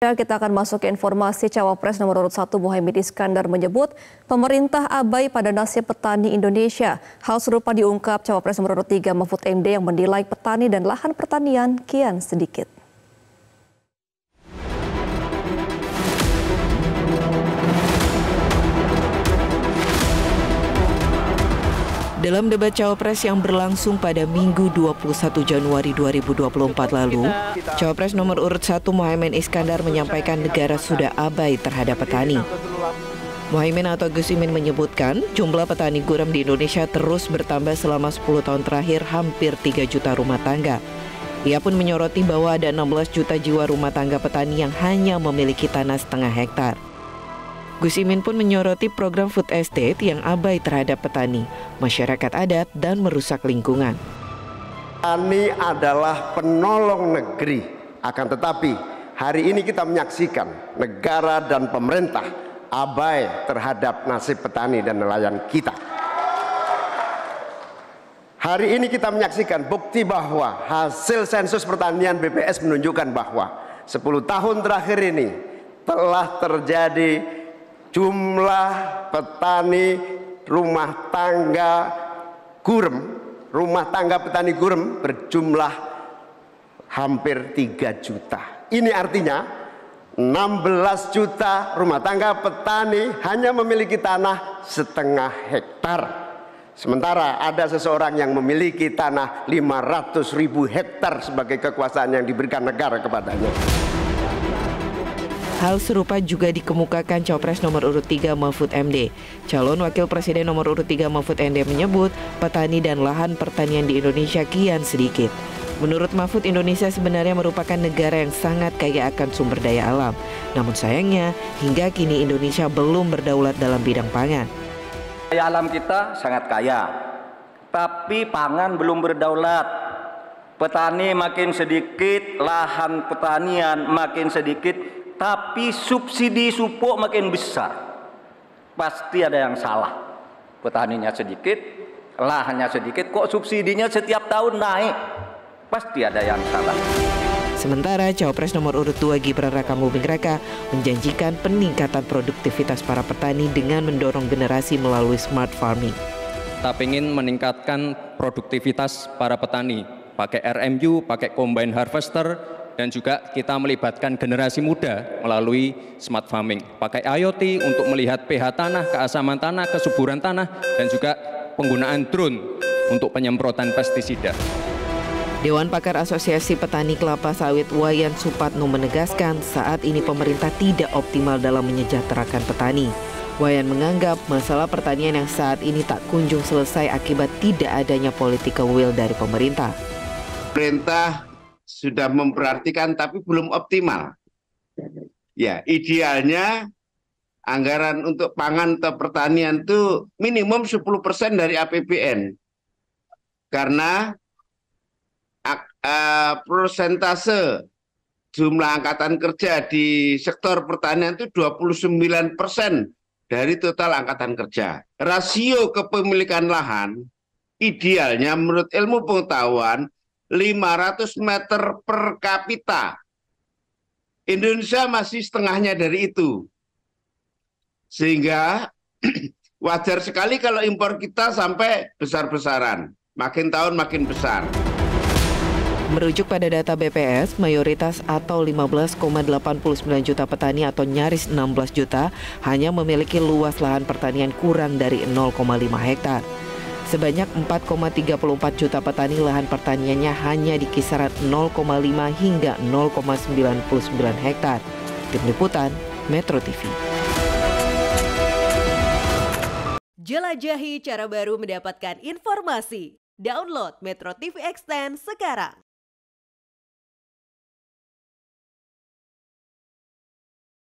Ya, kita akan masuk ke informasi Cawapres nomor urut 1 Muhaimin Iskandar menyebut pemerintah abai pada nasib petani Indonesia. Hal serupa diungkap Cawapres nomor urut 3 Mahfud MD yang menilai petani dan lahan pertanian kian sedikit. Dalam debat Cawapres yang berlangsung pada Minggu 21 Januari 2024 lalu, Cawapres nomor urut 1 Muhaimin Iskandar menyampaikan negara sudah abai terhadap petani. Muhaimin atau Gus Imin menyebutkan jumlah petani gurem di Indonesia terus bertambah selama 10 tahun terakhir, hampir 3 juta rumah tangga. Ia pun menyoroti bahwa ada 16 juta jiwa rumah tangga petani yang hanya memiliki tanah setengah hektar. Gus Imin pun menyoroti program food estate yang abai terhadap petani, masyarakat adat, dan merusak lingkungan. Petani adalah penolong negeri, akan tetapi hari ini kita menyaksikan negara dan pemerintah abai terhadap nasib petani dan nelayan kita. Hari ini kita menyaksikan bukti bahwa hasil sensus pertanian BPS menunjukkan bahwa 10 tahun terakhir ini telah terjadi jumlah petani rumah tangga petani gurem berjumlah hampir 3 juta. Ini artinya 16 juta rumah tangga petani hanya memiliki tanah setengah hektar. Sementara ada seseorang yang memiliki tanah 500.000 hektar sebagai kekuasaan yang diberikan negara kepadanya. Hal serupa juga dikemukakan Cawapres nomor urut 3 Mahfud MD. Calon Wakil Presiden nomor urut 3 Mahfud MD menyebut petani dan lahan pertanian di Indonesia kian sedikit. Menurut Mahfud, Indonesia sebenarnya merupakan negara yang sangat kaya akan sumber daya alam. Namun sayangnya, hingga kini Indonesia belum berdaulat dalam bidang pangan. Daya alam kita sangat kaya, tapi pangan belum berdaulat. Petani makin sedikit, lahan pertanian makin sedikit, tapi subsidi pupuk makin besar. Pasti ada yang salah. Petaninya sedikit, lahannya sedikit, kok subsidinya setiap tahun naik? Pasti ada yang salah. Sementara Cawapres nomor urut 2 Gibran Rakabuming Raka menjanjikan peningkatan produktivitas para petani dengan mendorong generasi melalui smart farming. Kita ingin meningkatkan produktivitas para petani, pakai RMU, pakai combine harvester, dan juga kita melibatkan generasi muda melalui smart farming. Pakai IoT untuk melihat pH tanah, keasaman tanah, kesuburan tanah, dan juga penggunaan drone untuk penyemprotan pestisida. Dewan Pakar Asosiasi Petani Kelapa Sawit Wayan Supatno menegaskan saat ini pemerintah tidak optimal dalam menyejahterakan petani. Wayan menganggap masalah pertanian yang saat ini tak kunjung selesai akibat tidak adanya political will dari pemerintah. Pemerintah sudah memperhatikan tapi belum optimal. Ya, idealnya anggaran untuk pangan atau pertanian itu minimum 10% dari APBN. Karena persentase jumlah angkatan kerja di sektor pertanian itu 29% dari total angkatan kerja. Rasio kepemilikan lahan idealnya menurut ilmu pengetahuan 500 meter per kapita. Indonesia masih setengahnya dari itu. Sehingga wajar sekali kalau impor kita sampai besar-besaran. Makin tahun makin besar. Merujuk pada data BPS, mayoritas atau 15,89 juta petani atau nyaris 16 juta hanya memiliki luas lahan pertanian kurang dari 0,5 hektar. Sebanyak 4,34 juta petani lahan pertaniannya hanya di kisaran 0,5 hingga 0,99 hektar. Tim Liputan, Metro TV. Jelajahi cara baru mendapatkan informasi. Download Metro TV Extend sekarang.